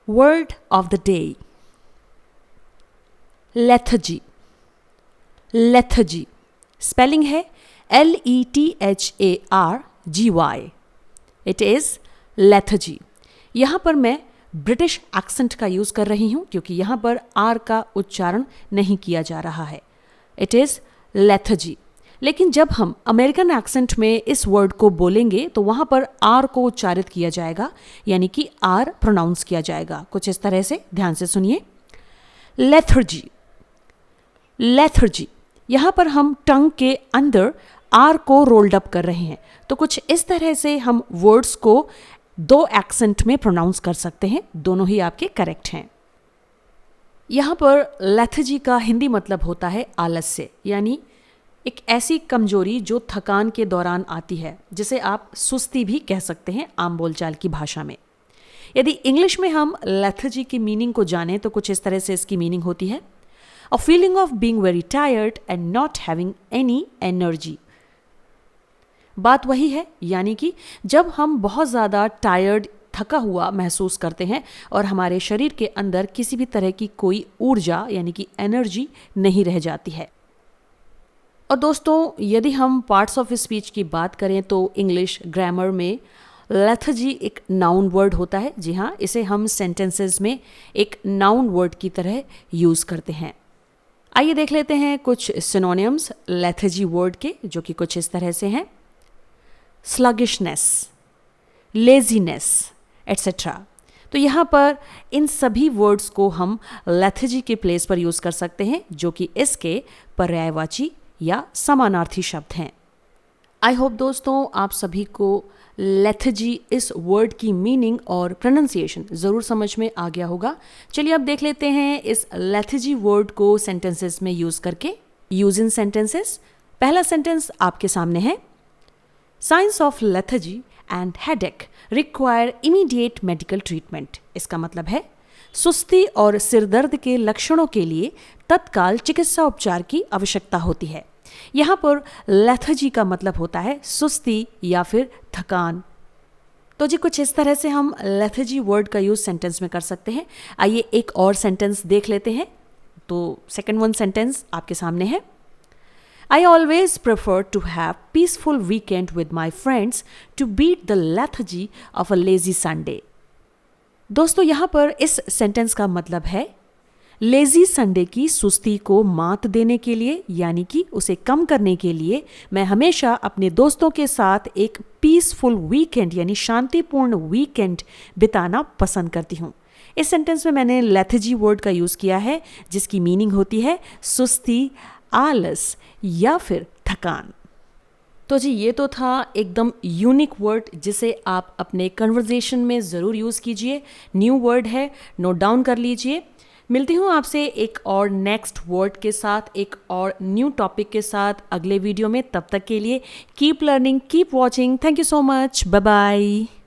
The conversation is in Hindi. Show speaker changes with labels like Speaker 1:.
Speaker 1: Word of the day. Lethargy. Lethargy. Spelling है Lethargy. It is lethargy. यहाँ पर मैं ब्रिटिश एक्सेंट का यूज़ कर रही हूँ क्योंकि यहाँ पर आर का उच्चारण नहीं किया जा रहा है. It is lethargy. लेकिन जब हम अमेरिकन एक्सेंट में इस वर्ड को बोलेंगे तो वहाँ पर आर को उच्चारित किया जाएगा, यानी कि आर प्रोनाउंस किया जाएगा. कुछ इस तरह से, ध्यान से सुनिए. lethargy. lethargy. यहाँ पर हम टंग के अंदर आर को रोल्ड अप कर रहे हैं, तो कुछ इस तरह से हम वर्ड्स को दो एक्सेंट में प्रोनाउंस कर सकते हैं. दोनों ही आपके करेक्ट हैं. यहाँ पर lethargy का हिंदी मतलब होता है आलस्य, यानी एक ऐसी कमजोरी जो थकान के दौरान आती है, जिसे आप सुस्ती भी कह सकते हैं आम बोलचाल की भाषा में. यदि इंग्लिश में हम lethargy की मीनिंग को जानें तो कुछ इस तरह से इसकी मीनिंग होती है, a feeling of being very tired and not having any energy. बात वही है, यानी कि जब हम बहुत ज़्यादा टायर्ड, थका हुआ महसूस करते हैं और हमारे शरीर के अंदर किसी भी तरह की कोई ऊर्जा यानी कि एनर्जी नहीं रह जाती है. और दोस्तों, यदि हम पार्ट्स ऑफ स्पीच की बात करें तो इंग्लिश ग्रामर में lethargy एक नाउन वर्ड होता है. जी हाँ, इसे हम सेंटेंसेस में एक नाउन वर्ड की तरह यूज़ करते हैं. आइए देख लेते हैं कुछ सिनोनिम्स lethargy वर्ड के, जो कि कुछ इस तरह से हैं. sluggishness, laziness, etc. तो यहाँ पर इन सभी वर्ड्स को हम lethargy के प्लेस पर यूज़ कर सकते हैं, जो कि इसके पर्यायवाची या समानार्थी शब्द हैं. आई होप दोस्तों आप सभी को lethargy इस वर्ड की मीनिंग और प्रोनाउंसिएशन ज़रूर समझ में आ गया होगा. चलिए अब देख लेते हैं इस lethargy वर्ड को सेंटेंसेस में यूज़ करके. Use in sentences. पहला सेंटेंस आपके सामने है. Signs of lethargy and headache require immediate medical treatment. इसका मतलब है सुस्ती और सिरदर्द के लक्षणों के लिए तत्काल चिकित्सा उपचार की आवश्यकता होती है. यहाँ पर lethargy का मतलब होता है सुस्ती या फिर थकान. तो जी कुछ इस तरह से हम lethargy वर्ड का यूज सेंटेंस में कर सकते हैं. आइए एक और सेंटेंस देख लेते हैं. तो सेकंड वन सेंटेंस आपके सामने है. I always prefer to have peaceful weekend with my friends to beat the lethargy of a lazy Sunday. दोस्तों यहाँ पर इस सेंटेंस का मतलब है लेजी संडे की सुस्ती को मात देने के लिए, यानी कि उसे कम करने के लिए मैं हमेशा अपने दोस्तों के साथ एक पीसफुल वीकेंड यानी शांतिपूर्ण वीकेंड बिताना पसंद करती हूँ. इस सेंटेंस में मैंने lethargy वर्ड का यूज़ किया है, जिसकी मीनिंग होती है सुस्ती, आलस या फिर थकान. तो जी ये तो था एकदम यूनिक वर्ड, जिसे आप अपने कन्वर्जेशन में ज़रूर यूज़ कीजिए. न्यू वर्ड है, नोट डाउन कर लीजिए. मिलती हूँ आपसे एक और नेक्स्ट वर्ड के साथ, एक और न्यू टॉपिक के साथ अगले वीडियो में. तब तक के लिए keep learning, keep watching. Thank you so much. Bye bye.